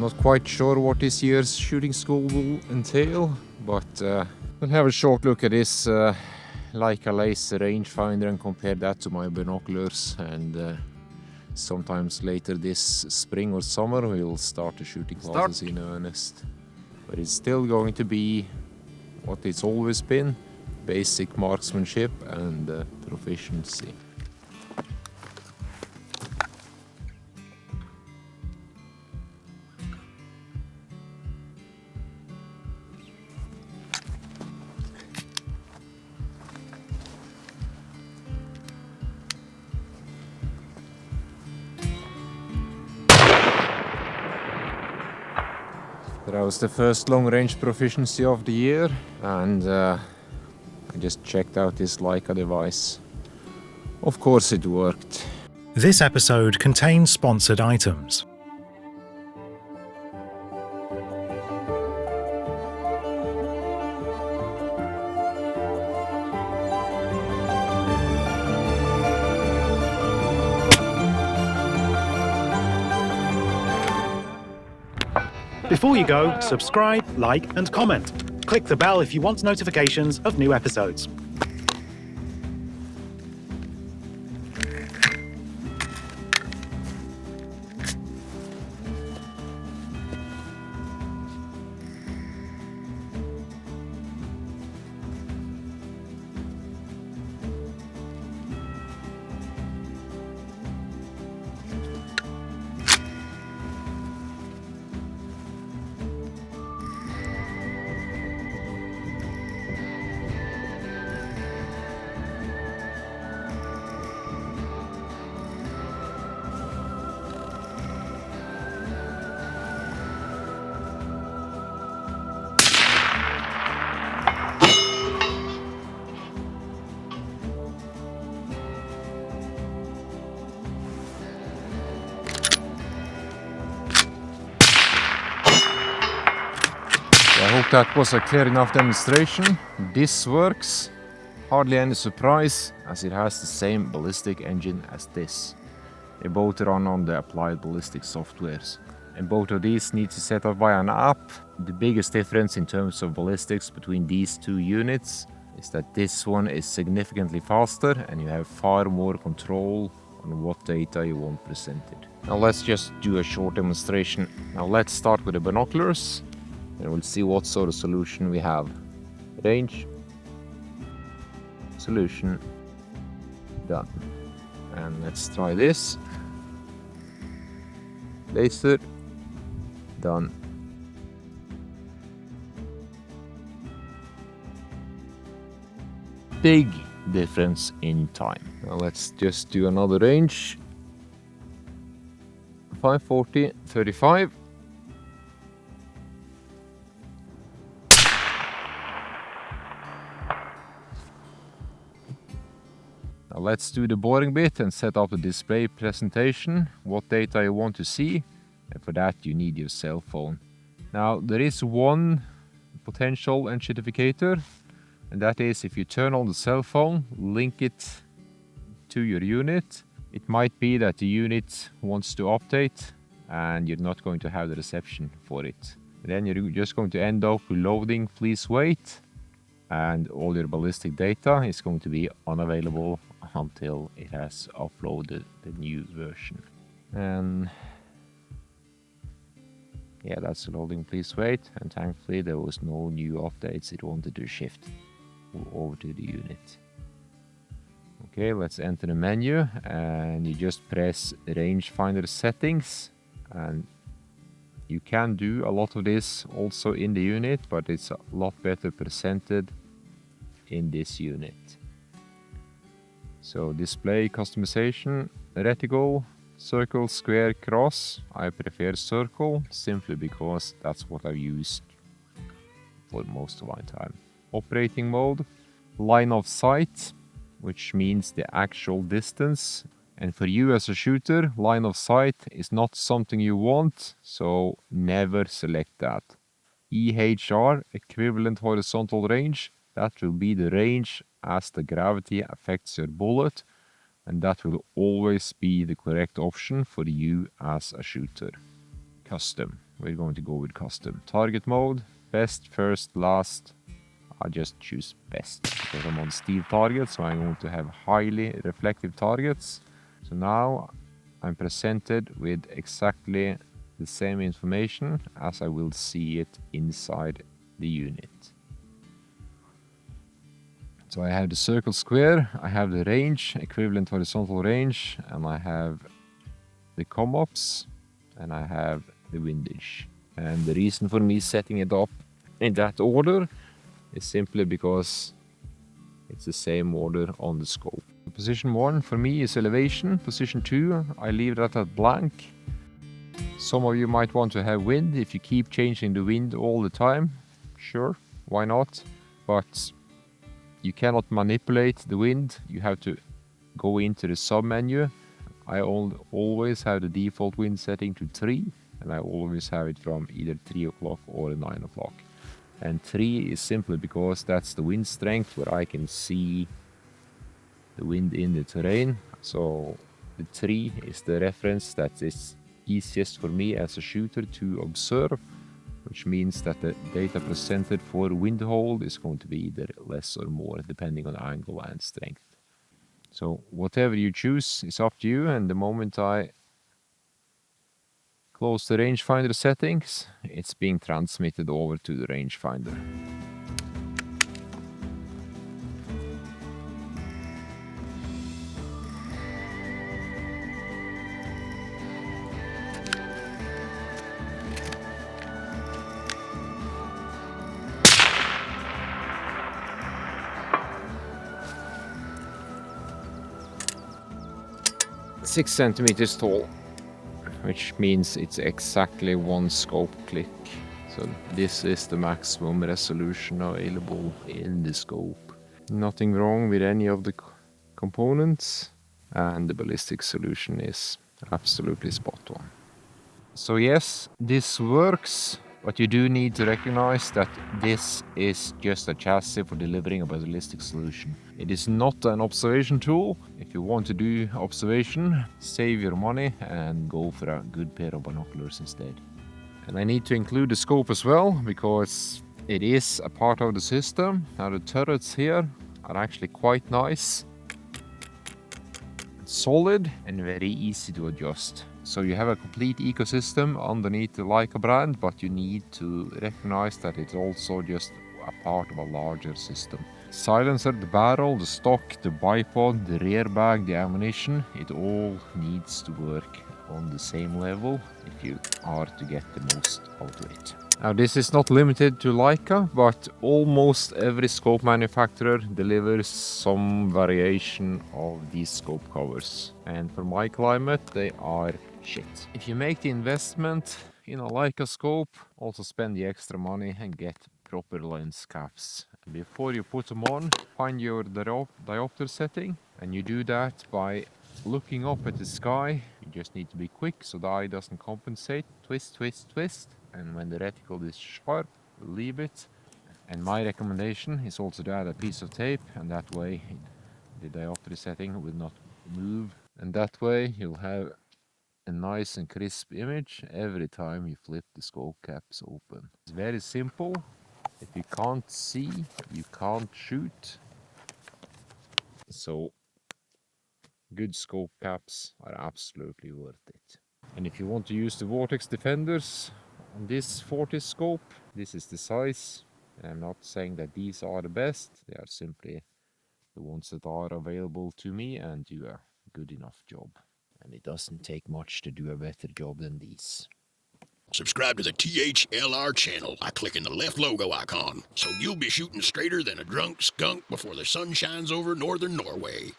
Not quite sure what this year's shooting school will entail, but we'll have a short look at this Leica laser rangefinder and compare that to my binoculars, and sometimes later this spring or summer we'll start the shooting classes in earnest. But it's still going to be what it's always been, basic marksmanship and proficiency. That was the first long range proficiency of the year, and I just checked out this Leica device. Of course it worked. This episode contains sponsored items. Before you go, subscribe, like, and comment. Click the bell if you want notifications of new episodes. I hope that was a clear enough demonstration. This works. Hardly any surprise, as it has the same ballistic engine as this. They both run on the applied ballistic softwares. And both of these need to set up via an app. The biggest difference in terms of ballistics between these two units is that this one is significantly faster and you have far more control on what data you want presented. Now let's just do a short demonstration. Now let's start with the binoculars. And we'll see what sort of solution we have. Range, solution, done. And let's try this. Laser, done. Big difference in time. Now let's just do another range. 540, 35. Now let's do the boring bit and set up the display presentation, what data you want to see, and for that you need your cell phone. Now there is one potential enshittificator, and that is if you turn on the cell phone, link it to your unit, it might be that the unit wants to update and you're not going to have the reception for it. Then you're just going to end up loading fleece weight, and all your ballistic data is going to be unavailable until it has uploaded the new version. And yeah, that's loading fleece weight, and thankfully there was no new updates it wanted to shift over to the unit. Okay, let's enter the menu, and you just press Rangefinder settings, and you can do a lot of this also in the unit, but it's a lot better presented in this unit. So display customization, reticle, circle, square, cross. I prefer circle simply because that's what I've used for most of my time. Operating mode, line of sight, which means the actual distance. And for you as a shooter, line of sight is not something you want, so never select that. EHR, equivalent horizontal range, that will be the range as the gravity affects your bullet, and that will always be the correct option for you as a shooter. Custom. we're going to go with custom. Target mode, best, first, last. I just choose best because I'm on steel targets, so I'm going to have highly reflective targets. So now I'm presented with exactly the same information as I will see it inside the unit. So I have the circle square, I have the range, equivalent horizontal range, and I have the com-ops, and I have the windage. And the reason for me setting it up in that order is simply because it's the same order on the scope. Position 1 for me is elevation. Position 2, I leave that at blank. Some of you might want to have wind. If you keep changing the wind all the time, sure, why not? But you cannot manipulate the wind. You have to go into the sub menu. I always have the default wind setting to 3, and I always have it from either 3 o'clock or 9 o'clock. And 3 is simply because that's the wind strength where I can see the wind in the terrain. So the 3 is the reference that is easiest for me as a shooter to observe, which means that the data presented for wind hold is going to be either less or more depending on angle and strength. So whatever you choose is up to you, and the moment I close the rangefinder settings, it's being transmitted over to the rangefinder. Six centimeters tall, which means it's exactly one scope click. So this is the maximum resolution available in the scope. Nothing wrong with any of the components, and the ballistic solution is absolutely spot on. So yes, this works, but you do need to recognize that this is just a chassis for delivering a ballistic solution. It is not an observation tool. If you want to do observation, save your money and go for a good pair of binoculars instead. And I need to include the scope as well, because it is a part of the system. Now the turrets here are actually quite nice, solid and very easy to adjust. So you have a complete ecosystem underneath the Leica brand, but you need to recognize that it's also just a part of a larger system. Silencer, the barrel, the stock, the bipod, the rear bag, the ammunition, it all needs to work on the same level if you are to get the most out of it. Now this is not limited to Leica, but almost every scope manufacturer delivers some variation of these scope covers. And for my climate, they are shit. If you make the investment in a Leica scope, also spend the extra money and get proper lens caps. Before you put them on, find your diopter setting, and you do that by looking up at the sky. You just need to be quick so the eye doesn't compensate. Twist, twist, twist. And when the reticle is sharp, leave it. And my recommendation is also to add a piece of tape, and that way the diopter setting will not move. And that way you'll have a nice and crisp image every time you flip the scope caps open. It's very simple. If you can't see, you can't shoot. So good scope caps are absolutely worth it. And if you want to use the Vortex Defenders on this 40 scope, this is the size. And I'm not saying that these are the best, they are simply the ones that are available to me and do a good enough job. And it doesn't take much to do a better job than these. Subscribe to the THLR channel by clicking the left logo icon, so you'll be shooting straighter than a drunk skunk before the sun shines over northern Norway.